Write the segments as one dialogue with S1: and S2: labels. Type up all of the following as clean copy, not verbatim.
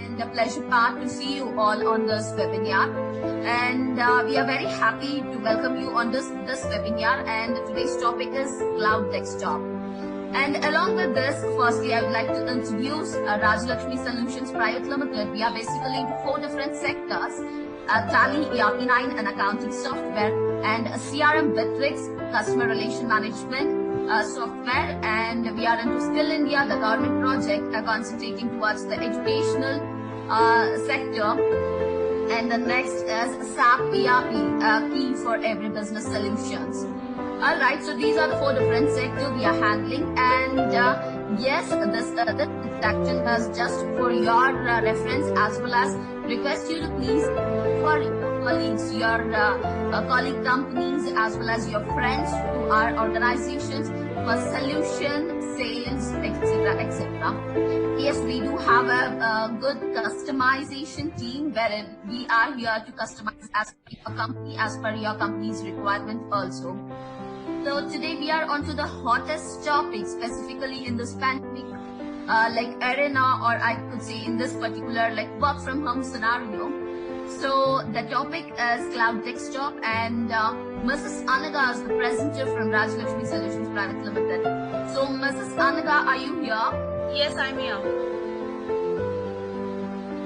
S1: and a pleasure part to see you all on this webinar. And we are very happy to welcome you on this webinar. And today's topic is Cloud Desktop. And along with this, firstly, I would like to introduce Rajalakshmi Solutions Private Limited. We are basically into 4 different sectors: Tally, ERP9, and accounting software, and CRM Bitrix, customer relation management software, and we are into Skill India, the government project concentrating towards the educational sector. And the next is SAP ERP, key for every business solutions. Alright, so these are the 4 different sectors we are handling, and yes, this introduction is just for your reference, as well as request you to please for your colleagues, your colleague companies, as well as your friends to our organizations for solution, sales, etc., etc. Yes, we do have a good customization team wherein we are here to customize as per your company, as per your company's requirement also. So today we are on to the hottest topic, specifically in this pandemic like arena, or I could say in this particular like work from home scenario. So the topic is Cloud Desktop, and Mrs. Anaga is the presenter from Rajalakshmi Solutions Private Limited. So Mrs. Anaga, are you here?
S2: Yes, I'm here.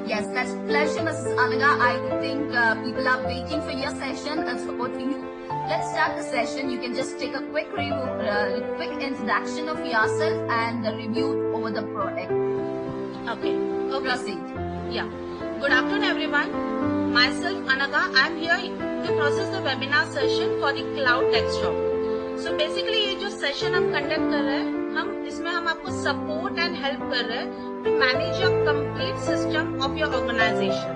S1: Yes, that's a pleasure, Mrs. Anaga. I think people are waiting for your session. It's over to you. Let's start the session. You can just take a quick review, quick introduction of yourself and the review over the product.
S2: Okay.
S1: Proceed.
S2: Yeah. Good afternoon, everyone. Myself, Anaga. I'm here to process the webinar session for the Cloud Desktop. So basically, ये जो session हम conduct कर रहे हैं, इसमें हम आपको support and help कर रहे हैं to manage your complete system of your organization.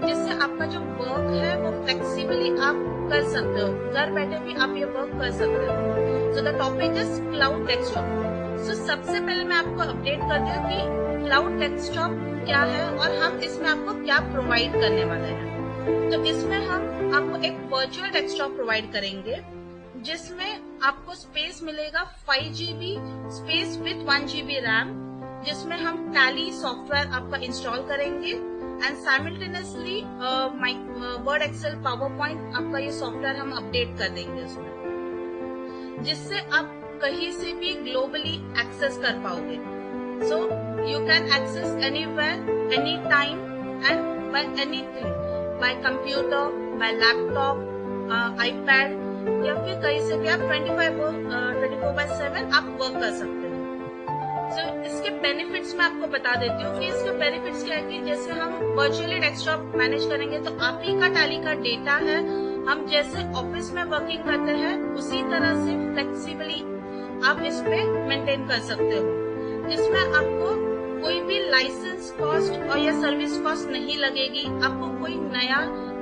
S2: जिससे आपका जो वर्क है वो फ्लेक्सिबली आप कर सकते हो, घर बैठे भी आप ये वर्क कर सकते हो. So the topic is cloud desktop. So सबसे पहले मैं आपको अपडेट कर दूं कि क्लाउड डेस्कटॉप क्या है और हम इसमें आपको क्या प्रोवाइड करने वाले हैं. तो इसमें हम आपको एक वर्चुअल डेस्कटॉप प्रोवाइड करेंगे जिसमें आपको स्पेस मिलेगा 5 GB space with 1 GB RAM, जिसमें हम टैली सॉफ्टवेयर आपका इंस्टॉल करेंगे and simultaneously Word, Excel, PowerPoint आपका ये सॉफ्टवेयर हम अपडेट कर देंगे उसमें, जिससे आप कहीं से भी ग्लोबली एक्सेस कर पाओगे. So you can access anywhere, any time and by anything, by computer, by laptop, iPad, या फिर कहीं से भी आप 24/7 आप वर्क कर सकते हो. So, इसके बेनिफिट्स मैं आपको बता देती हूँ कि इसके बेनिफिट्स क्या है कि जैसे हम वर्चुअली डेस्कटॉप मैनेज करेंगे तो आप ही का टैली का डेटा है, हम जैसे ऑफिस में वर्किंग करते हैं उसी तरह से फ्लेक्सिबली आप इस पे मेंटेन कर सकते हो, जिसमें आपको कोई भी लाइसेंस कॉस्ट और या सर्विस कॉस्ट नहीं लगेगी. आपको कोई नया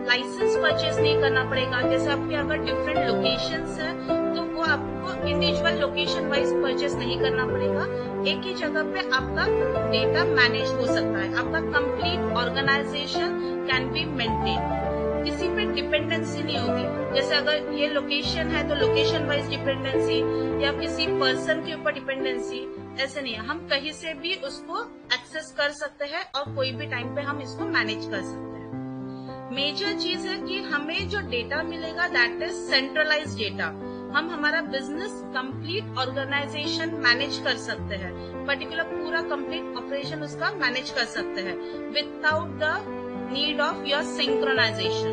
S2: लाइसेंस परचेज नहीं करना पड़ेगा. जैसे आपके अगर डिफरेंट लोकेशंस है तो वो आपको इंडिविजुअल लोकेशन वाइज परचेज नहीं करना पड़ेगा. एक ही जगह पे आपका डेटा मैनेज हो सकता है. आपका complete organisation can be maintain. किसी पे डिपेंडेंसी नहीं होगी. जैसे अगर ये लोकेशन है तो लोकेशन वाइज डिपेंडेंसी या किसी पर्सन के ऊपर डिपेंडेंसी, ऐसे नहीं है. हम कहीं से भी उसको एक्सेस कर सकते हैं और कोई भी टाइम पे हम इसको मैनेज कर सकते हैं. मेजर चीज है कि हमें जो डेटा मिलेगा दैट इज सेंट्रलाइज डेटा. हम हमारा बिजनेस कंप्लीट ऑर्गेनाइजेशन मैनेज कर सकते हैं, पर्टिकुलर पूरा कंप्लीट ऑपरेशन उसका मैनेज कर सकते हैं without the need of your synchronisation,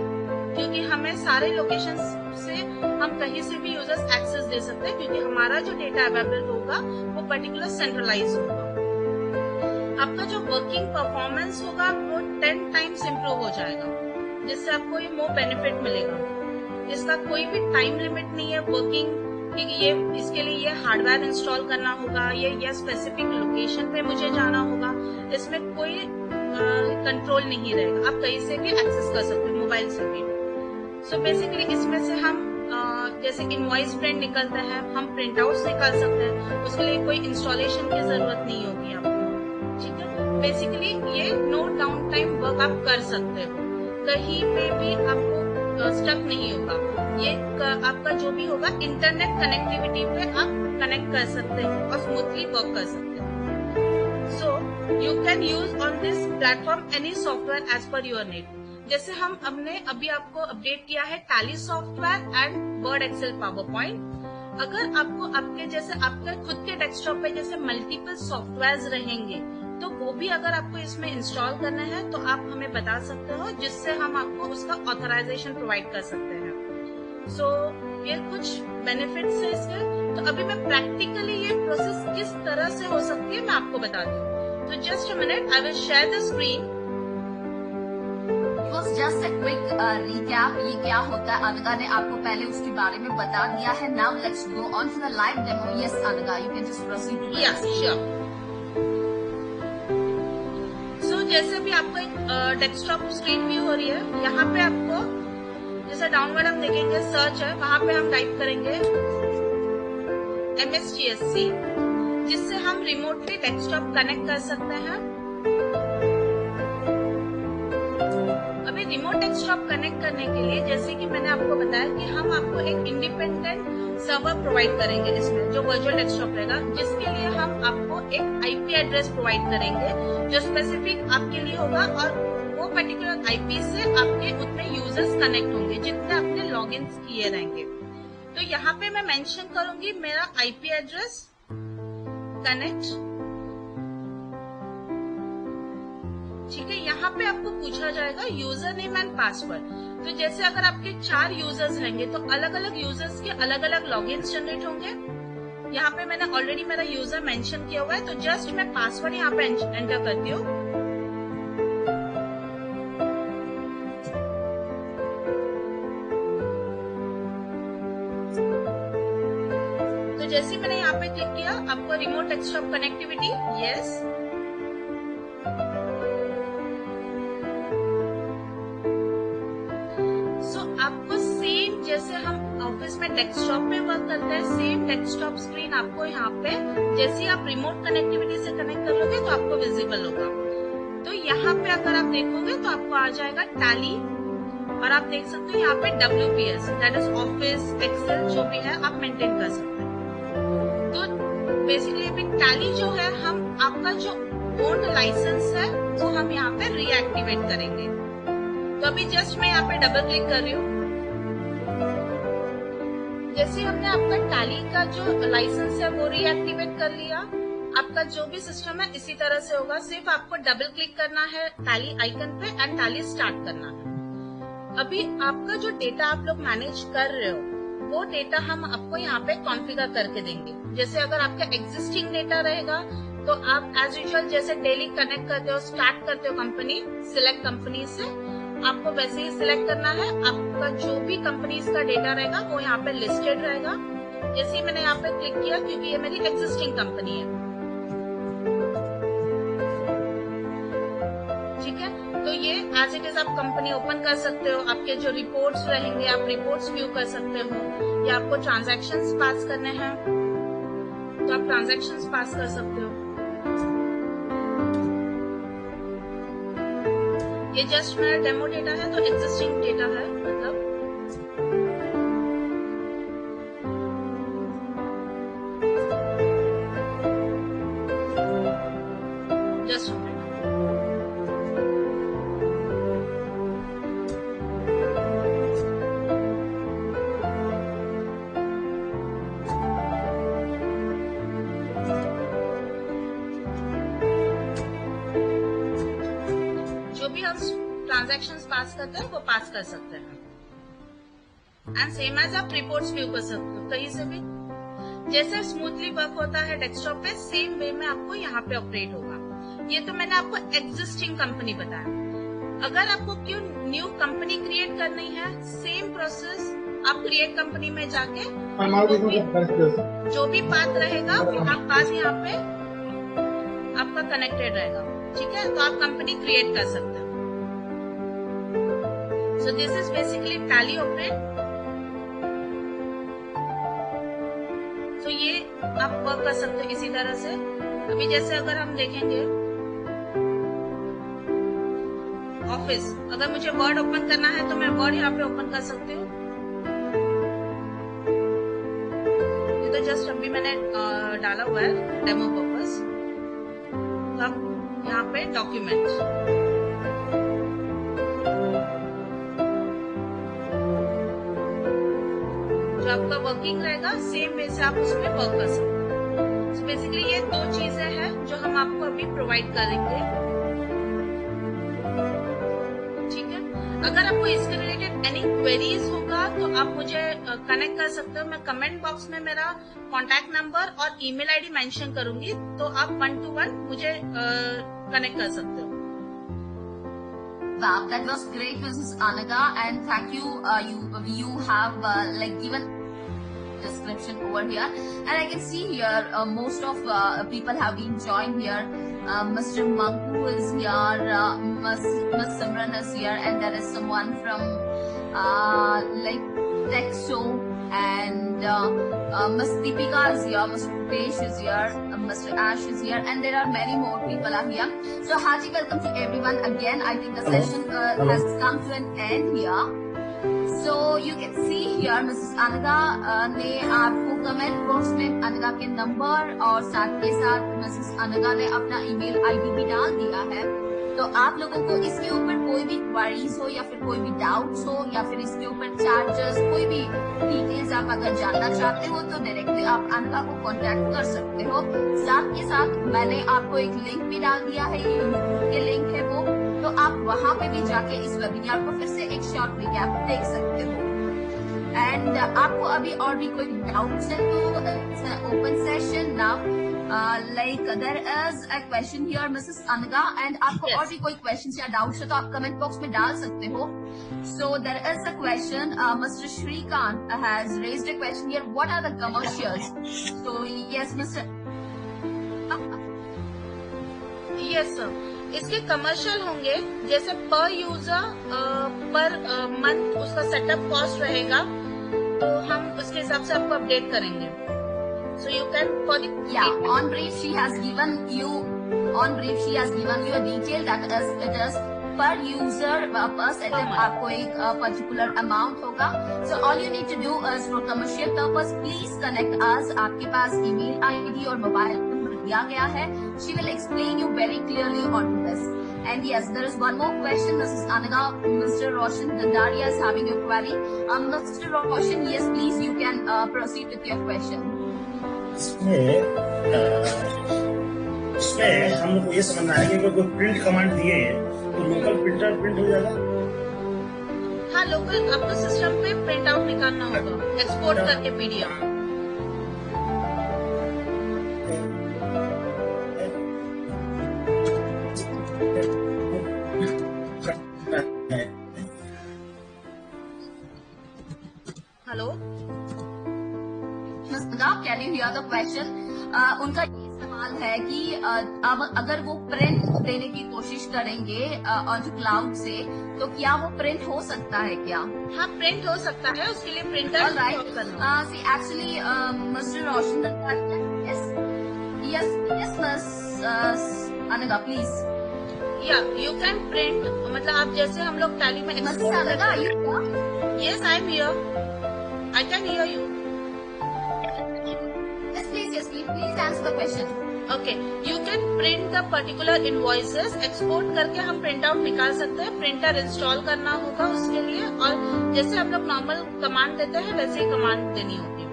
S2: क्योंकि हमें सारे लोकेशन से हम कहीं से भी यूजर्स एक्सेस दे सकते हैं, क्योंकि हमारा जो डेटा अवेलेबल होगा वो पर्टिकुलर सेंट्रलाइज होगा. आपका जो वर्किंग परफॉर्मेंस होगा वो 10 टाइम्स इम्प्रूव हो जाएगा, जिससे आपको ये मोर बेनिफिट मिलेगा. इसका कोई भी टाइम लिमिट नहीं है वर्किंग कि ये इसके लिए ये हार्डवेयर इंस्टॉल करना होगा, ये स्पेसिफिक लोकेशन पे मुझे जाना होगा. इसमें कोई कंट्रोल नहीं रहेगा. आप कहीं से भी एक्सेस कर सकते हो, मोबाइल से भी. सो बेसिकली इसमें से हम जैसे इनवॉइस प्रिंट निकलता है, हम प्रिंट आउट निकाल सकते हैं. उसके लिए कोई इंस्टॉलेशन की जरूरत नहीं होगी आपको. ठीक है, बेसिकली ये नो डाउन टाइम वर्क आप कर सकते हो, कहीं पे भी आपको स्टक नहीं होगा. ये आपका जो भी होगा इंटरनेट कनेक्टिविटी पे आप कनेक्ट कर सकते हो और स्मूथली वर्क कर सकते हो. सो You can use on this platform any software as per your need. जैसे हमने अभी आपको अपडेट किया है Tally software and Word, Excel, PowerPoint. अगर आपको आपके जैसे आपके खुद के डेस्कटॉप पे जैसे मल्टीपल सॉफ्टवेयर रहेंगे तो वो भी अगर आपको इसमें इंस्टॉल करना है तो आप हमें बता सकते हो, जिससे हम आपको उसका ऑथराइजेशन प्रोवाइड कर सकते हैं। सो ये कुछ बेनिफिट्स है इसके। तो अभी मैं प्रैक्टिकली ये प्रोसेस किस तरह से हो सकती है मैं आपको बताती हूँ। तो just a minute, I will share the screen.
S1: was just a quick recap, ये क्या होता है अनगा ने आपको पहले उसके बारे में बता दिया है। Now let's go on to the live demo. Yes, Anga, you can just proceed to
S2: Yeah, sure. So जैसे भी आपको एक डेस्कटॉप स्क्रीन व्यू हो रही है, यहाँ पे आपको जैसे डाउनवर्ड हम देखेंगे सर्च है, वहां पे हम टाइप करेंगे MSTSC, जिससे हम रिमोटली डेस्कटॉप कनेक्ट कर सकते हैं। अभी रिमोट डेस्कटॉप कनेक्ट करने के लिए जैसे कि मैंने आपको बताया कि हम आपको एक इंडिपेंडेंट सर्वर प्रोवाइड करेंगे इसमें, जो वर्चुअल डेस्कटॉप रहेगा, जिसके लिए हम आपको एक आईपी एड्रेस प्रोवाइड करेंगे जो स्पेसिफिक आपके लिए होगा, और वो पर्टिकुलर आईपी से आपके उतने यूजर्स कनेक्ट होंगे जितने आपने लॉग इन किए रहेंगे। तो यहाँ पे मैं मेंशन करूंगी मेरा आईपी एड्रेस कनेक्ट, ठीक है। यहाँ पे आपको पूछा जाएगा यूजर नेम एंड पासवर्ड। तो जैसे अगर आपके 4 यूजर्स रहेंगे तो अलग अलग यूजर्स के अलग अलग लॉगिन जनरेट होंगे। यहाँ पे मैंने ऑलरेडी मेरा यूजर मेंशन किया हुआ है, तो जस्ट मैं पासवर्ड यहाँ पे एंटर करती हूँ। तो जैसे मैंने यहाँ पे क्लिक किया, आपको रिमोट डेस्कटॉप कनेक्टिविटी यस, आपको सेम जैसे हम ऑफिस में डेस्कटॉप में वर्क करते हैं, सेम डेस्कटॉप स्क्रीन आपको यहाँ पे जैसे ही आप रिमोट कनेक्टिविटी से कनेक्ट कर लोगे तो आपको विजिबल होगा। तो यहाँ पे अगर आप देखोगे तो आपको आ जाएगा टैली, और आप देख सकते हो यहाँ पे WPS, that is Office, Excel, जो भी है आप मेंटेन कर सकते हैं। तो बेसिकली अभी टैली जो है, हम आपका जो ओन्ड लाइसेंस है वो हम यहाँ पे रीएक्टिवेट करेंगे। तो अभी जस्ट मैं यहाँ पे डबल क्लिक कर रही हूँ। जैसे हमने आपका टैली का जो लाइसेंस है वो रीएक्टिवेट कर लिया, आपका जो भी सिस्टम है इसी तरह से होगा। सिर्फ आपको डबल क्लिक करना है टैली आइकन पे एंड टैली स्टार्ट करना है। अभी आपका जो डेटा आप लोग मैनेज कर रहे हो वो डेटा हम आपको यहाँ पे कॉन्फ़िगर करके देंगे। जैसे अगर आपका एग्जिस्टिंग डेटा रहेगा तो आप एज यूजुअल जैसे डेली कनेक्ट करते हो, स्टार्ट करते हो कंपनी, सिलेक्ट कंपनी से, आपको वैसे ही सिलेक्ट करना है। आपका जो भी कंपनीज का डेटा रहेगा वो यहाँ पे लिस्टेड रहेगा। जैसे ही मैंने यहाँ पे क्लिक किया, क्योंकि ये मेरी एग्जिस्टिंग कंपनी है, ठीक है। तो ये एज इट इज आप कंपनी ओपन कर सकते हो। आपके जो रिपोर्ट्स रहेंगे आप रिपोर्ट्स व्यू कर सकते हो, या आपको ट्रांजैक्शंस पास करने हैं तो आप ट्रांजैक्शंस पास कर सकते हो। ये जस्ट मेरा डेमो डेटा है, तो एग्जिस्टिंग डेटा है, मतलब जस्ट जो भी हम ट्रांजैक्शंस पास करते हैं वो पास कर सकते हैं। एंड सेम एज आप रिपोर्ट्स व्यू कर सकते हो कहीं से भी। जैसे स्मूथली वर्क होता है डेस्कटॉप पे, सेम वे में आपको यहाँ पे ऑपरेट होगा। ये तो मैंने आपको एग्जिस्टिंग कंपनी बताया। अगर आपको क्यों न्यू कंपनी क्रिएट करनी है, सेम प्रोसेस, आप क्रिएट कंपनी में जाके जो भी पाथ रहेगा वो आप पाथ यहाँ पे आपका कनेक्टेड रहेगा, ठीक है। तो आप कंपनी क्रिएट कर सकते हैं। So this is basically tally operate. तो ये आप वर्क कर सकते हो इसी तरह से। अभी जैसे अगर हम देखेंगे ऑफिस, अगर मुझे वर्ड ओपन करना है तो मैं वर्ड यहाँ पे ओपन कर सकती हूँ। ये तो जस्ट अभी मैंने डाला हुआ है डेमो पर्पस। तो आप पे डॉक्यूमेंट। जो आपका वर्किंग रहेगा सेम वे से आप उसमें वर्क कर सकते हैं। So बेसिकली ये दो चीजें हैं जो हम आपको अभी प्रोवाइड करेंगे, ठीक है। अगर आपको इसके रिलेटेड एनी क्वेरीज होगा तो आप मुझे कनेक्ट कर सकते हो। मैं कमेंट बॉक्स में मेरा कॉन्टैक्ट नंबर और ईमेल आईडी मेंशन करूंगी, तो आप 1-to-1 मुझे कनेक्ट कर सकते हो।
S1: Wow, that was great, Mrs. Anaga, and thank you. You have given description over here, and I can see here most of people have been joined here. Mr. Manku is here, Ms. Simran is here, and there is someone from Texo, and Ms. Deepika is here, Mr. Rupesh is here, Mr. Ash is here, and there are many more people are here. So hearty welcome to everyone again. I think the session has come to an end here. So you can see here Mrs. Anaga ने आपको comment box में अनगा के number और साथ के साथ Mrs. Anaga ने अपना ईमेल आईडी भी डाल दिया है। तो आप लोगों को इसके ऊपर कोई भी क्वेरीज हो या फिर कोई भी डाउट्स हो या फिर इसके ऊपर चार्जेस कोई भी डिटेल्स आप अगर जानना चाहते हो तो डायरेक्टली आप अनगा को कांटेक्ट कर सकते हो। साथ के साथ मैंने आपको एक लिंक भी डाल दिया है, ये यूट्यूब के लिंक है वो, तो आप वहां पे भी जाके इस वेबिनार को फिर से एक शॉर्ट रिकैप देख सकते हो। एंड आपको अभी और भी कोई डाउट्स है तो open session now, there is a question here, Mrs. Anaga, and आपको और भी कोई क्वेश्चन या डाउट्स है तो आप कमेंट बॉक्स में डाल सकते हो। So there is a question, Mr. Shrikant has raised a question here. What are the commercials? So yes, Mr.
S2: Yes sir, इसके कमर्शियल होंगे जैसे पर यूजर पर मंथ उसका सेटअप कॉस्ट रहेगा, तो हम उसके हिसाब से आपको अपडेट करेंगे। So you can for the
S1: on brief she has given you a detail that it is per user per setup आपको एक पर्टिकुलर अमाउंट होगा। So all you need to do is for commercial purpose please connect us। आपके पास email ID और mobile number दिया गया है। She will explain you very clearly on this। And yes, there is one more question, Mrs. Anaga. Mr. Roshan Dandaria is having a query. Mr. Roshan, yes, please, you can proceed with your question.
S3: इसमें हम लोग को ये समझना है कि कोई print command दिए तो लोकल प्रिंटर प्रिंट हो जाएगा।
S2: हाँ, लोकल आपको सिस्टम पे प्रिंट आउट निकालना होगा एक्सपोर्ट करके PDF. Hello
S1: can you here the question? उनका ये सवाल है कि अब अगर वो प्रिंट देने की कोशिश करेंगे ऑन क्लाउड से तो क्या वो प्रिंट हो सकता है क्या?
S2: हाँ, प्रिंट हो सकता है, उसके लिए प्रिंटर
S1: सी एक्चुअली मिस्टर रोशन यस मिस अनगा प्लीज
S2: या यू कैन प्रिंट, मतलब आप जैसे हम लोग टैली में yes I am here, I can hear you.
S1: Please answer the question.
S2: Okay, you can print the particular invoices, export करके हम प्रिंट आउट निकाल सकते हैं। प्रिंटर इंस्टॉल करना होगा उसके लिए, और जैसे हम लोग नॉर्मल कमांड देते हैं वैसे ही कमांड देनी होगी।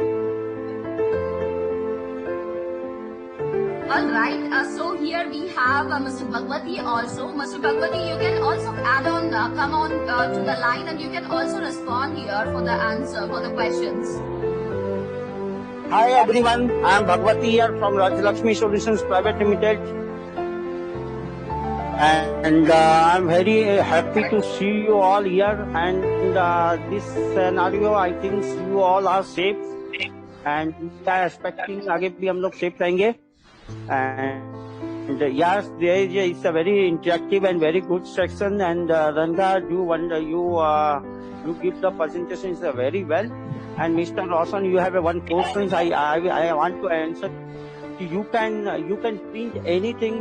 S1: All right, so here we have Mr. Bhagwati also. Mr. Bhagwati, you can also add on, come on to the line, and you can also respond here for the answer for the questions.
S4: Hi everyone, I am Bhagwati here from Rajlakshmi Solutions Private Limited, and I am very happy to see you all here. And this scenario, I think you all are safe, and we are expecting आगे भी हम लोग safe रहेंगे. And yes, it's a very interactive and very good section. And Ranga, you give the presentations very well. And Mr. Roshan, you have one question I want to answer. You can print anything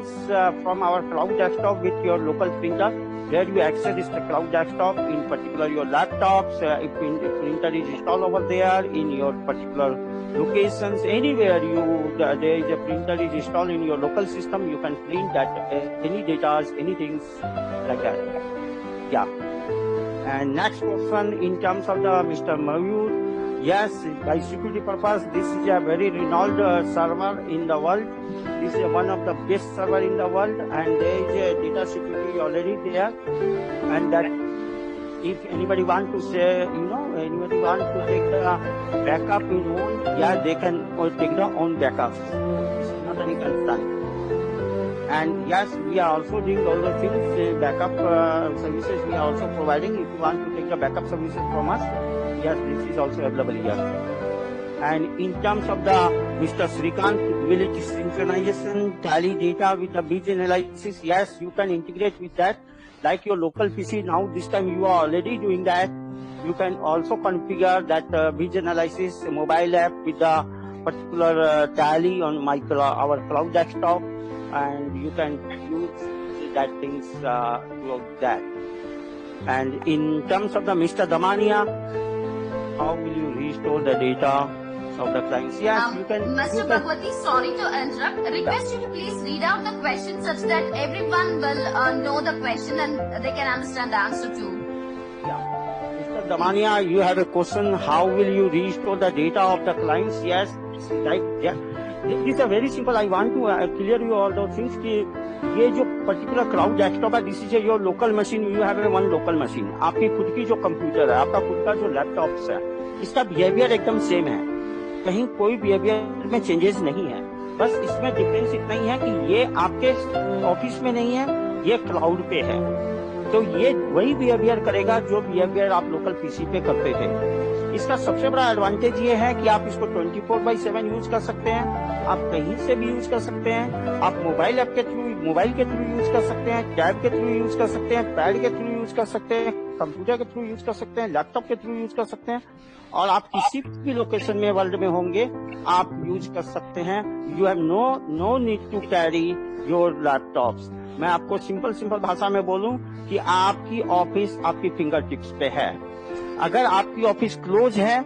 S4: from our cloud desktop with your local printer. where you access the cloud desktop, in particular your laptops, if printer is installed over there, in your particular locations, anywhere there is a printer is installed in your local system, you can print that any data, anything like that. Yeah. And next question in terms of the Mr. Mayur. Yes, by security purpose, this is a very renowned server in the world. This is one of the best server in the world, and there is a data security already there. And that if anybody want to say, anybody want to take the backup in own, yeah, they can take the own backup. It's not any concern. And yes, we are also doing all the things, backup services we are also providing. If you want to take the backup services from us, yes, this is also available here. And in terms of the Mr. Srikant, ability synchronization, tally data with the bridge analysis, yes, you can integrate with that. Like your local PC now, this time you are already doing that. You can also configure that bridge analysis mobile app with the particular tally on our cloud desktop, and you can use that things throughout that. And in terms of the Mr. Damania, how will you restore the data of the clients? Yes, you can.
S1: Mr. Bhagwati, sorry to interrupt. Request you to please read out the question such that everyone will know the question and they can understand the answer too.
S4: Yeah. Mr. Damania, you have a question. How will you restore the data of the clients? Yes, right. Yeah. This is very simple. I want to clear you all those things. कि ये जो particular cloud desktop है, this is your local machine. You have one local machine. आपकी खुद की जो computer है, आपका खुद का जो लैपटॉप्स है, इसका बिहेवियर एकदम सेम है. कहीं कोई बिहेवियर में चेंजेस नहीं है. बस इसमें डिफरेंस इतना ही है कि ये आपके ऑफिस में नहीं है, ये क्लाउड पे है. तो ये वही बिहेवियर करेगा जो बिहेवियर आप लोकल पीसी पे करते थे. इसका सबसे बड़ा एडवांटेज ये है कि आप इसको 24/7 यूज कर सकते हैं. आप कहीं से भी यूज कर सकते हैं. आप मोबाइल के थ्रू यूज कर सकते हैं, टैब के थ्रू यूज कर सकते हैं, पैड के थ्रू यूज कर सकते हैं, कंप्यूटर के थ्रू यूज कर सकते हैं, लैपटॉप के थ्रू यूज कर सकते हैं. और आप किसी भी लोकेशन में वर्ल्ड में होंगे, आप यूज कर सकते हैं. You have no need to carry your laptops. मैं आपको सिंपल भाषा में बोलूं कि आपकी ऑफिस आपकी फिंगर टिप्स पे है. अगर आपकी ऑफिस क्लोज है,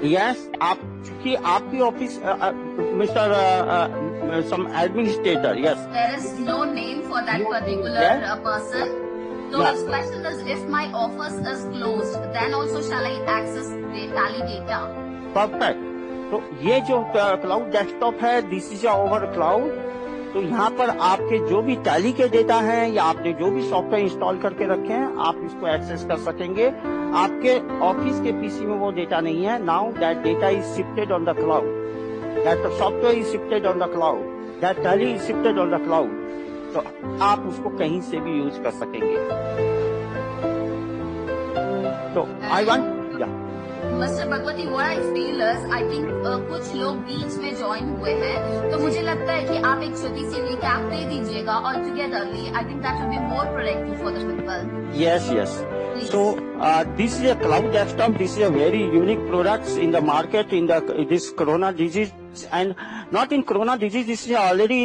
S4: यस, आप चूंकि आपकी office mister some administrator, yes,
S1: there is no name for that particular person. So his question is, if my office is closed, then also shall I access the tally data?
S4: Perfect. तो ये जो cloud desktop है, this is over cloud. तो यहाँ पर आपके जो भी टैली के डेटा हैं या आपने जो भी सॉफ्टवेयर इंस्टॉल करके रखे हैं, आप इसको एक्सेस कर सकेंगे. आपके ऑफिस के पीसी में वो डेटा नहीं है. Now that data is shifted on the cloud. That software is shifted on the cloud. That tally is shifted on the cloud. तो आप उसको कहीं से भी यूज कर सकेंगे. तो I want
S1: Mr. Bhagwati, what I feel is, I think कुछ लोग बीच में ज्वाइन हुए हैं, तो मुझे लगता है कि आप एक छोटी सी रिकैप दे दीजिएगा और togetherly I think that will be more productive for the people.
S4: Yes. So this is a cloud desktop. This is a very unique product in the market in this corona disease, and not in corona disease. This is already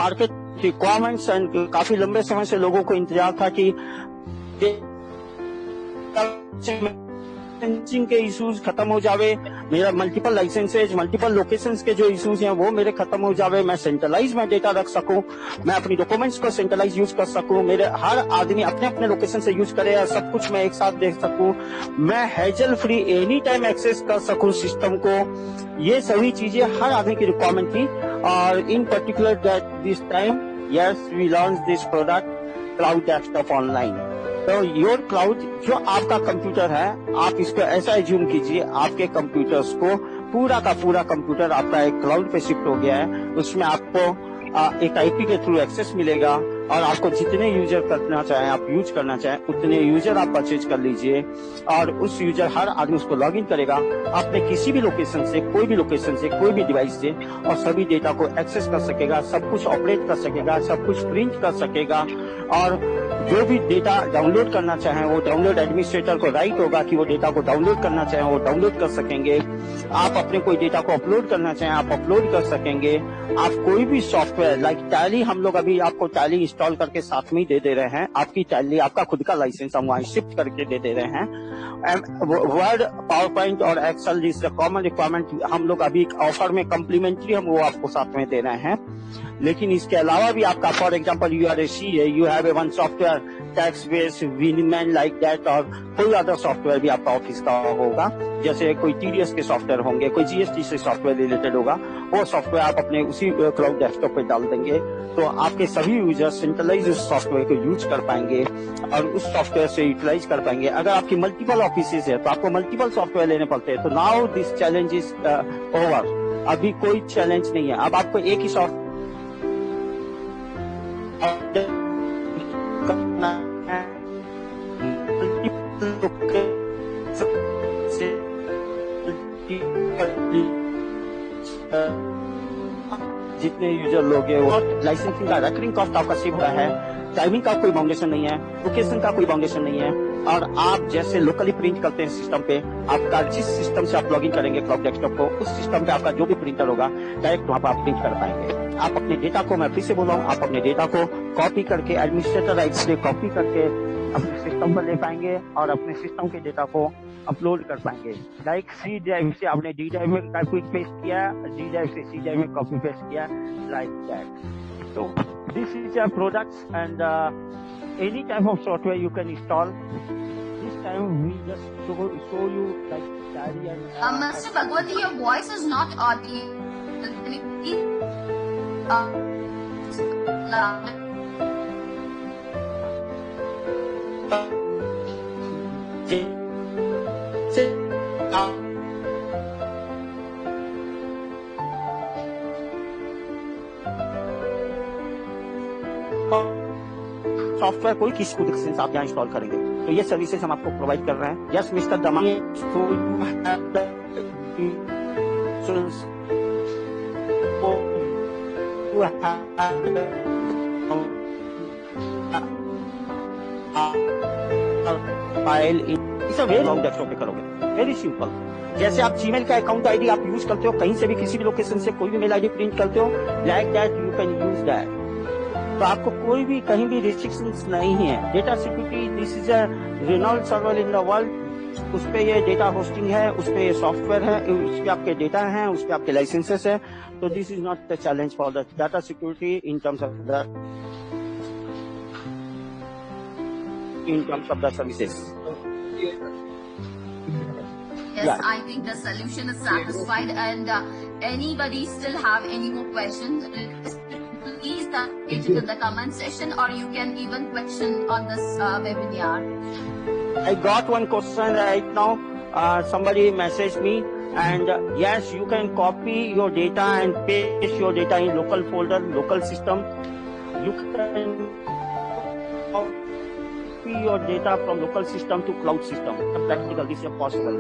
S4: market requirements, and काफी लंबे समय से लोगों को इंतजार था कि licensing के इश्यूज खत्म हो जावे, मेरा मल्टीपल लाइसेंसेज, मल्टीपल लोकेशंस के जो इश्यूज हैं वो मेरे खत्म हो जावे, मैं सेंट्रलाइज में डेटा रख सकूं, मैं अपनी डॉक्यूमेंट्स को सेंट्रलाइज यूज कर सकूं, मेरे हर आदमी अपने अपने लोकेशन से यूज करे और सब कुछ मैं एक साथ देख सकूं, मैं hassle free any time access कर सकूं सिस्टम को. ये सभी चीजें हर आदमी की रिक्वायरमेंट थी. और in particular this time, yes, we launch this product cloud desktop online. तो योर क्लाउड, जो आपका कंप्यूटर है, आप इसको ऐसा एज्यूम कीजिए आपके कंप्यूटर्स को पूरा का पूरा कंप्यूटर आपका एक क्लाउड पे शिफ्ट हो गया है. उसमें आपको एक आईपी के थ्रू एक्सेस मिलेगा और आपको जितने यूजर करना चाहें, आप यूज करना चाहें, उतने यूजर आप परचेज कर लीजिए और उस यूजर हर आदमी उसको लॉग इन करेगा अपने किसी भी लोकेशन से, कोई भी लोकेशन से, कोई भी डिवाइस से, और सभी डेटा को एक्सेस कर सकेगा, सब कुछ ऑपरेट कर सकेगा, सब कुछ प्रिंट कर सकेगा. और जो भी डेटा डाउनलोड करना चाहें, वो डाउनलोड एडमिनिस्ट्रेटर को राइट होगा कि वो डेटा को डाउनलोड करना चाहें, वो डाउनलोड कर सकेंगे. आप अपने कोई डेटा को अपलोड करना चाहें, आप अपलोड कर सकेंगे. आप कोई भी सॉफ्टवेयर लाइक टैली, हम लोग अभी आपको टैली इंस्टॉल करके साथ में ही दे दे रहे हैं। आपकी टैली, आपका खुद का लाइसेंस हम वहाँ शिफ्ट करके दे दे रहे हैं। वर्ड, पावर पॉइंट और एक्सेल जिस कॉमन रिक्वायरमेंट हम लोग अभी ऑफर में कम्प्लीमेंट्री हम वो आपको साथ में दे रहे हैं। लेकिन इसके अलावा भी आपका, for example you are a C, you have a one software tax base Winman like that, और कोई अदर सॉफ्टवेयर भी आपका ऑफिस का होगा, जैसे कोई टीडीएस के सॉफ्टवेयर होंगे, कोई जीएसटी से सॉफ्टवेयर रिलेटेड होगा, वो सॉफ्टवेयर आप अपने उसी क्लाउड डेस्कटॉप पे डाल देंगे तो आपके सभी यूजर्स सेंट्रलाइज उस सॉफ्टवेयर को यूज कर पाएंगे और उस सॉफ्टवेयर से यूटिलाइज कर पाएंगे। अगर आपकी मल्टीपल ऑफिसेज है तो आपको मल्टीपल सॉफ्टवेयर लेने पड़ते हैं। तो now this challenge is over, अभी कोई चैलेंज नहीं है। अब आपको एक ही सॉफ्टवेयर करना है, जितने यूजर लोग हैं वो लाइसेंसिंग का रेकरिंग कॉस्ट आपका सेव हो रहा है, टाइमिंग का कोई बाउंडेशन नहीं है, लोकेशन का कोई बाउंडेशन नहीं है, और आप जैसे लोकली प्रिंट करते हैं सिस्टम पे, आपका जिस सिस्टम से आप लॉगिन करेंगे क्लाउड डेस्कटॉप को, उस सिस्टम पे आपका जो भी प्रिंटर होगा डायरेक्ट वहां पर आप प्रिंट कर पाएंगे। आप अपने डेटा को, मैं फिर से बोल रहा हूँ, आप अपने डेटा को कॉपी करके एडमिनिस्ट्रेटर राइट से कॉपी करके अपने सिस्टम पर ले पाएंगे और अपने सिस्टम के डेटा को अपलोड कर पाएंगे। लाइक सी ड्राइव से आपने डी ड्राइव में कॉपी पेस्ट किया, डी ड्राइव से सी ड्राइव में कॉपी पेस्ट किया, like that. So this is a product and any type of software you can install. This time we just show you like Tally and
S1: Mr. Bhagwati, your voice is not audible. Can you please, loud?
S4: Software कोई किसी को distance आप यहाँ install करेंगे तो ये services हम आपको प्रोवाइड कर रहे हैं। Yes mister Damani, so you have the file इस वेरी लॉन्ग डेस्कटॉप पे करोगे, वेरी सिंपल। जैसे आप जीमेल का अकाउंट आईडी आप यूज करते हो, कहीं से भी किसी भी लोकेशन से कोई भी मेल आईडी प्रिंट करते हो, like that you can use that. तो आपको कोई भी कहीं भी रिस्ट्रिक्शंस नहीं है। Data security, this is a Reynold server in the world, उस पे ये डेटा होस्टिंग है, उस पे ये सॉफ्टवेयर है, उस पे आपके डेटा हैं, उस पे आपके लाइसेंसेस है। तो this is not the challenge for the data security in terms of the services.
S1: Yes, yeah. I think the solution is satisfied, and anybody still have any more questions, please engage it in the comment section, or you can even question on this webinar.
S4: I got one question right now. Somebody messaged me, and yes, you can copy your data and paste your data in local folder, local system. You can copy your data from local system to cloud system. Practical, this is possible.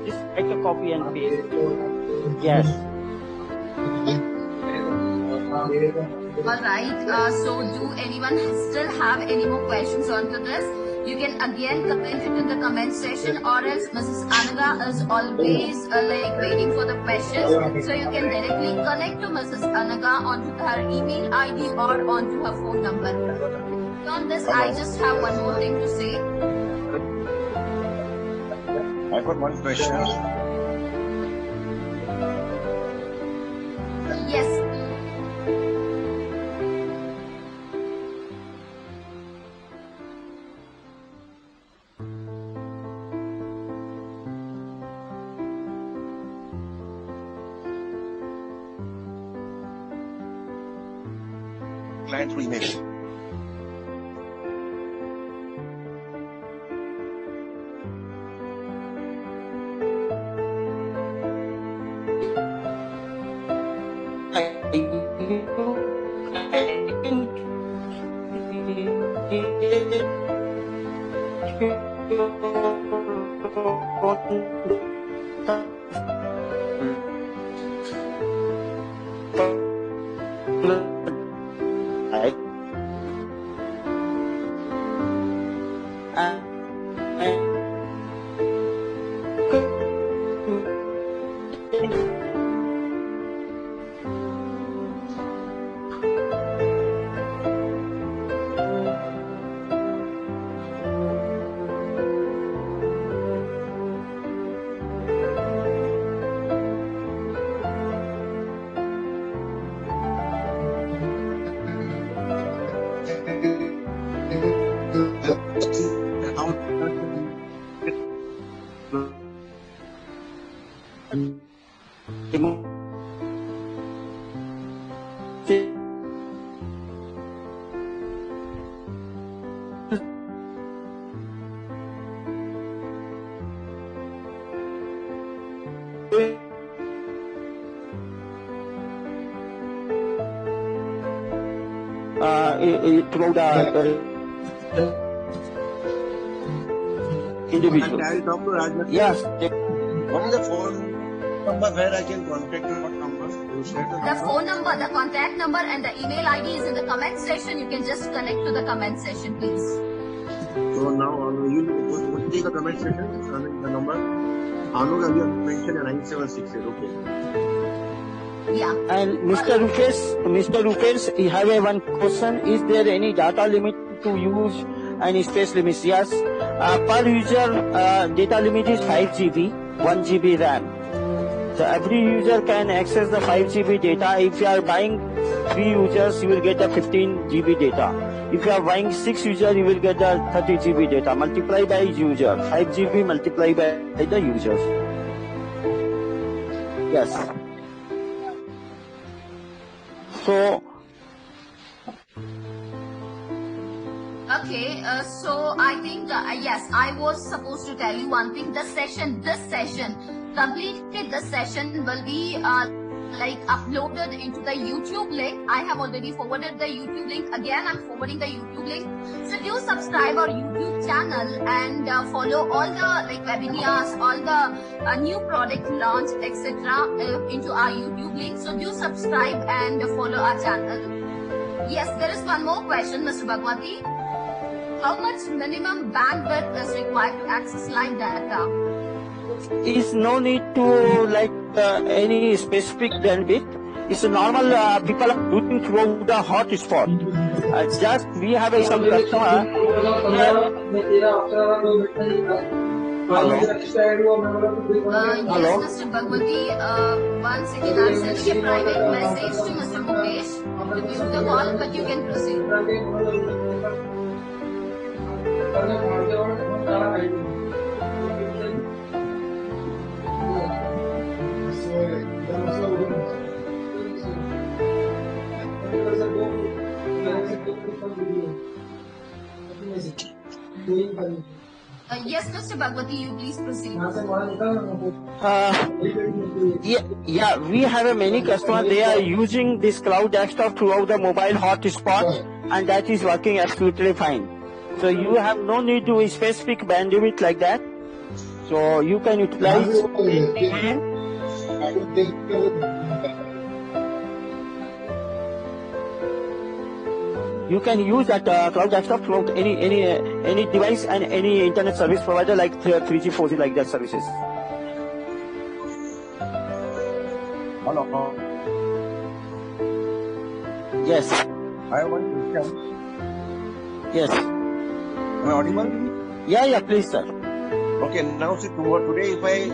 S4: Just take a copy and paste. Yes.
S1: All right. So, do anyone still have any more questions onto this? You can again comment it in the comment section, or else Mrs. Anaga is always like waiting for the questions. So you can directly connect to Mrs. Anaga onto her email ID or onto her phone number. On this, I just have one more thing to say.
S5: I've got one question.
S1: Yes.
S5: Client remix.
S4: through the individual.
S5: Can I talk to Rajnath?
S4: Yes.
S5: What is the phone number where I can contact you? What number? You said
S1: The phone number, the contact number, and the email ID is in the comment section. You can just connect to the comment section, please.
S5: So now you will take the comment section, comment the number. Anuga, you have mentioned 9768. Okay.
S1: Yeah.
S4: And Mr. Rupesh, you have one question. Is there any data limit to use and space limits? Yes. Per user, data limit is 5 GB, 1 GB RAM. So every user can access the 5 GB data. If you are buying 3 users, you will get a 15 GB data. If you are buying 6 users, you will get a 30 GB data. Multiply by user. 5 GB multiplied by the users. Yes. So,
S1: okay, so I think, yes, I was supposed to tell you one thing. This session, completely this session will be uploaded into the YouTube link. I have already forwarded the YouTube link. Again, I'm forwarding the YouTube link. So do subscribe our YouTube channel and follow all the webinars, all the new product launch, etc. Into our YouTube link. So do subscribe and follow our channel. Yes, there is one more question, Mr. Bhagwati. How much minimum bandwidth is required to access live data?
S4: is no need to any specific bandwidth. It's a normal people are doing through the hotspot. Just we have some customer. Hello.
S1: Yes, Mr. Bhagwati, once again I'm sending a private message to Mr. Mukesh to give the call, but you can proceed. Yes, Mr. Bhagwati, you please proceed.
S4: Yeah, we have many customers. They are using this cloud desktop throughout the mobile hotspot, and that is working absolutely fine. So you have no need to a specific bandwidth like that. So you can utilize. You can use that cloud desktop throughout any device and any internet service provider like 3G, 4G, like that services.
S5: Hello.
S4: Yes.
S5: I have one question.
S4: Yes.
S5: Am I audible?
S4: Yeah, please, sir.
S5: Okay, now see, today if I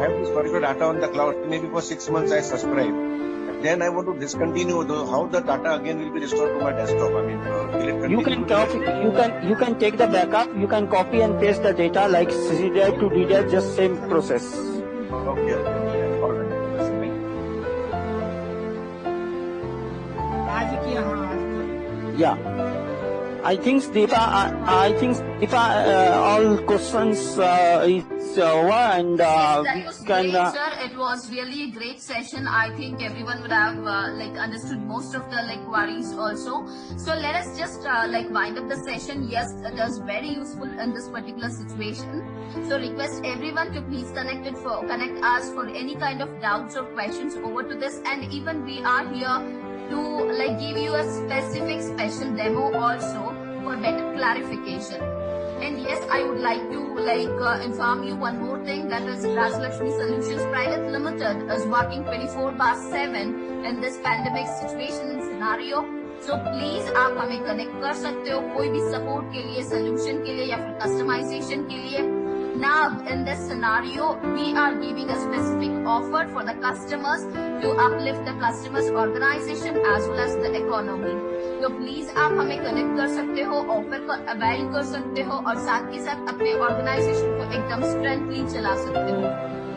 S5: have this particular data on the cloud, maybe for 6 months I subscribe. Then I want to discontinue how the data again will be restored to my desktop. I mean, will it
S4: you can copy, you can take the backup. You can copy and paste the data like C drive to D drive, just same process.
S5: Okay. All right.
S4: Yeah. I think Deepa, all questions is over, and
S1: that
S4: we
S1: was
S4: can.
S1: great, sir. It was really a great session. I think everyone would have understood most of the worries also. So let us just wind up the session. Yes, it was very useful in this particular situation. So request everyone to please connect us for any kind of doubts or questions over to this, and even we are here to give you a specific special demo also for better clarification. And yes, I would like to inform you one more thing, that is Rajlakshmi Solutions Private Limited is working 24/7 in this pandemic situation and scenario. So please आप हमें connect कर सकते हो कोई भी support के लिए, solution के लिए या फिर customization के लिए. Now, in this scenario, we are giving a specific offer for the customers to uplift the customers' organization as well as the economy. तो प्लीज आप हमें कनेक्ट कर सकते हो, ऑफर को अवेल कर सकते हो और साथ के साथ अपने ऑर्गेनाइजेशन को एकदम स्ट्रेंथली चला सकते हो।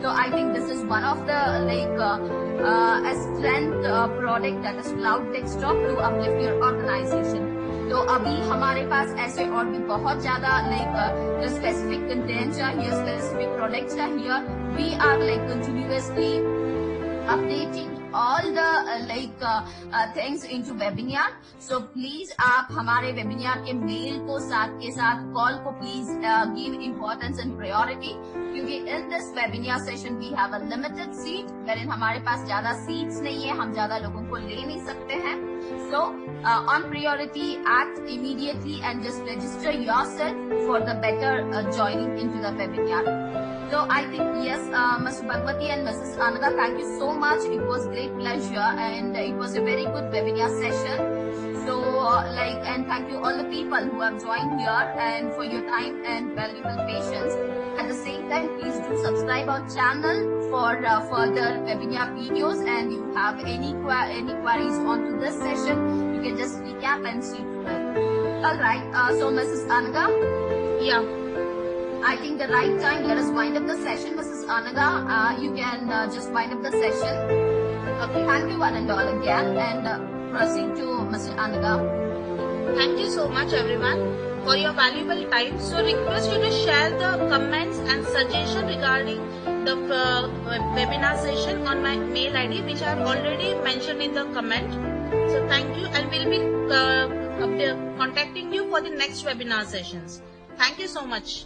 S1: तो I think this is one of the strength product that is cloud desktop to uplift your organisation. तो अभी हमारे पास ऐसे और भी बहुत ज्यादा स्पेसिफिक कंटेंट चाहिए, स्पेसिफिक प्रोडक्ट्स चाहिए। We are continuously updating all the things into webinar. So please आप हमारे webinar के मेल को साथ के साथ कॉल को please give importance and priority, क्योंकि in this webinar session we have a limited seat wherein हमारे पास ज्यादा seats नहीं है, हम ज्यादा लोगों को ले नहीं सकते हैं। So on priority, act immediately and just register yourself for the better joining into the webinar. So I think yes, Mr. Bhagwati and Mrs. Anaga, thank you so much. It was great pleasure and it was a very good webinar session. So and thank you all the people who have joined here and for your time and valuable patience. At the same time, please do subscribe our channel for further webinar videos, and you have any queries onto this session, you can just recap and see to it. All right, so Mrs. Anaga.
S2: Yeah.
S1: I think the right time, let us wind up the session. Mrs. Anaga, you can just wind up the session. Okay. Thank you one and all again, and proceed to Mr. Anaga.
S2: Thank you so much everyone for your valuable time. So request you to share the comments and suggestion regarding the webinar session on my mail ID, which I have already mentioned in the comment. So thank you, and we'll be contacting you for the next webinar sessions. Thank you so much.